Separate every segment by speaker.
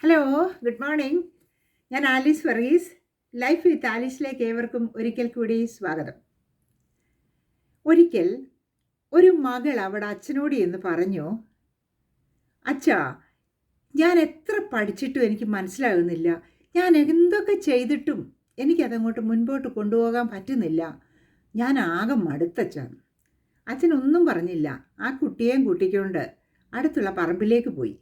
Speaker 1: Hello, good morning. ഞാൻ Alice Varghese. Life with ആലീസിലേക്ക് ഏവർക്കും ഒരിക്കൽ കൂടി സ്വാഗതം. ഒരിക്കൽ ഒരു മകൾ അവിടെ അച്ഛനോട് എന്ന് പറഞ്ഞു, അച്ഛാ, ഞാൻ എത്ര പഠിച്ചിട്ടും എനിക്ക് മനസ്സിലാകുന്നില്ല. ഞാൻ എന്തൊക്കെ ചെയ്തിട്ടും എനിക്കതങ്ങോട്ട് മുൻപോട്ട് കൊണ്ടുപോകാൻ പറ്റുന്നില്ല. ഞാൻ ആകെ മടുത്തച്ഛൻ. അച്ഛനൊന്നും പറഞ്ഞില്ല. ആ കുട്ടിയെയും കൂട്ടിക്കൊണ്ട് അടുത്തുള്ള പറമ്പിലേക്ക് പോയി.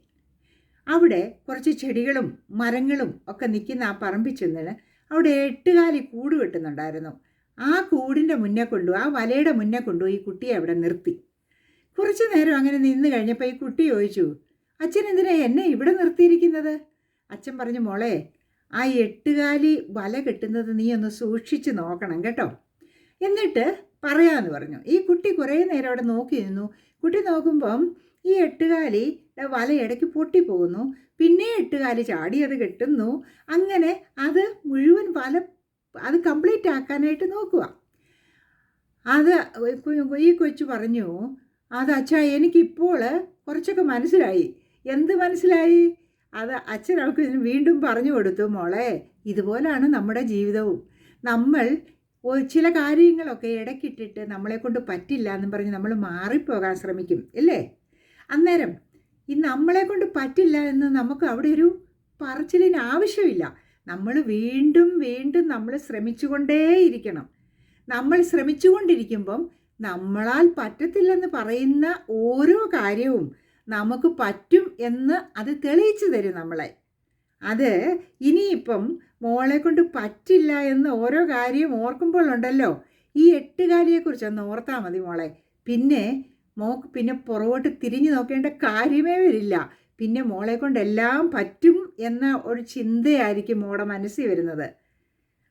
Speaker 1: അവിടെ കുറച്ച് ചെടികളും മരങ്ങളും ഒക്കെ നിൽക്കുന്ന ആ പറമ്പിൽ ചെന്നിട്ട് അവിടെ 8 കാലി കൂട് കെട്ടുന്നുണ്ടായിരുന്നു. ആ കൂടിൻ്റെ മുന്നേ ആ വലയുടെ മുന്നേ കൊണ്ടുപോയി ഈ കുട്ടിയെ അവിടെ നിർത്തി. കുറച്ച് നേരം അങ്ങനെ നിന്ന് കഴിഞ്ഞപ്പോൾ ഈ കുട്ടി ചോദിച്ചു, അച്ഛൻ എന്തിനാ എന്നെ ഇവിടെ നിർത്തിയിരിക്കുന്നത്? അച്ഛൻ പറഞ്ഞു, മോളെ, ആ 8 കാലി വല കെട്ടുന്നത് നീ ഒന്ന് സൂക്ഷിച്ച് നോക്കണം കേട്ടോ, എന്നിട്ട് പറയാമെന്ന് പറഞ്ഞു. ഈ കുട്ടി കുറേ നേരം അവിടെ നോക്കി നിന്നു. കുട്ടി നോക്കുമ്പം ഈ 8 കാലി വല ഇടയ്ക്ക് പൊട്ടിപ്പോകുന്നു. പിന്നെ 8 കാലി ചാടി അത് കെട്ടുന്നു. അങ്ങനെ അത് മുഴുവൻ അത് കംപ്ലീറ്റ് ആക്കാനായിട്ട് നോക്കുക. അത് ഈ കൊച്ചു പറഞ്ഞു, അത് അച്ഛാ, എനിക്കിപ്പോൾ കുറച്ചൊക്കെ മനസ്സിലായി. എന്ത് മനസ്സിലായി? അത് അച്ഛൻ അവൾക്ക് വീണ്ടും പറഞ്ഞു കൊടുത്തു, മോളെ, ഇതുപോലാണ് നമ്മുടെ ജീവിതവും. നമ്മൾ ചില കാര്യങ്ങളൊക്കെ ഇടയ്ക്കിട്ടിട്ട് നമ്മളെക്കൊണ്ട് പറ്റില്ല എന്നും പറഞ്ഞ് നമ്മൾ മാറിപ്പോകാൻ ശ്രമിക്കും, ഇല്ലേ? അന്നേരം ഈ നമ്മളെ കൊണ്ട് പറ്റില്ല എന്ന് നമുക്ക് അവിടെ ഒരു പറച്ചിലിന് ആവശ്യമില്ല. നമ്മൾ വീണ്ടും വീണ്ടും നമ്മൾ ശ്രമിച്ചുകൊണ്ടേയിരിക്കണം. നമ്മൾ ശ്രമിച്ചുകൊണ്ടിരിക്കുമ്പം നമ്മളാൽ പറ്റത്തില്ലെന്ന് പറയുന്ന ഓരോ കാര്യവും നമുക്ക് പറ്റും എന്ന് അത് തെളിയിച്ചു തരും നമ്മളെ. അത് ഇനിയിപ്പം മോളെ കൊണ്ട് പറ്റില്ല എന്ന് ഓരോ കാര്യവും ഓർക്കുമ്പോഴുണ്ടല്ലോ, ഈ 8 കാലിയെക്കുറിച്ചൊന്ന് ഓർത്താൽ മതി മോളെ. പിന്നെ പുറകോട്ട് തിരിഞ്ഞു നോക്കേണ്ട കാര്യമേ വരില്ല. പിന്നെ മോളെ കൊണ്ട് എല്ലാം പറ്റും എന്ന ഒരു ചിന്തയായിരിക്കും മോളുടെ മനസ്സിൽ വരുന്നത്.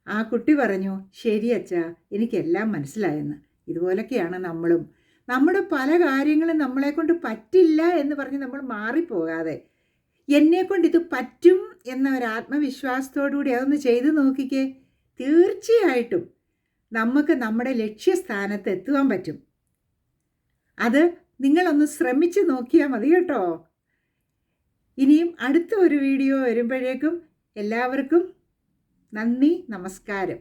Speaker 1: ആ കുട്ടി പറഞ്ഞു, ശരി അച്ഛാ, എനിക്കെല്ലാം മനസ്സിലായെന്ന്. ഇതുപോലൊക്കെയാണ് നമ്മളും. നമ്മുടെ പല കാര്യങ്ങളും നമ്മളെ കൊണ്ട് പറ്റില്ല എന്ന് പറഞ്ഞ് നമ്മൾ മാറിപ്പോകാതെ, എന്നെക്കൊണ്ട് ഇത് പറ്റും എന്ന ഒരു ആത്മവിശ്വാസത്തോടുകൂടി അതൊന്ന് ചെയ്തു നോക്കിക്കേ. തീർച്ചയായിട്ടും നമുക്ക് നമ്മുടെ ലക്ഷ്യസ്ഥാനത്ത് എത്തുവാൻ പറ്റും. അത് നിങ്ങളൊന്ന് ശ്രമിച്ച് നോക്കിയാൽ മതി കേട്ടോ. ഇനിയും അടുത്ത ഒരു വീഡിയോ വരുമ്പോഴേക്കും എല്ലാവർക്കും നന്ദി, നമസ്കാരം.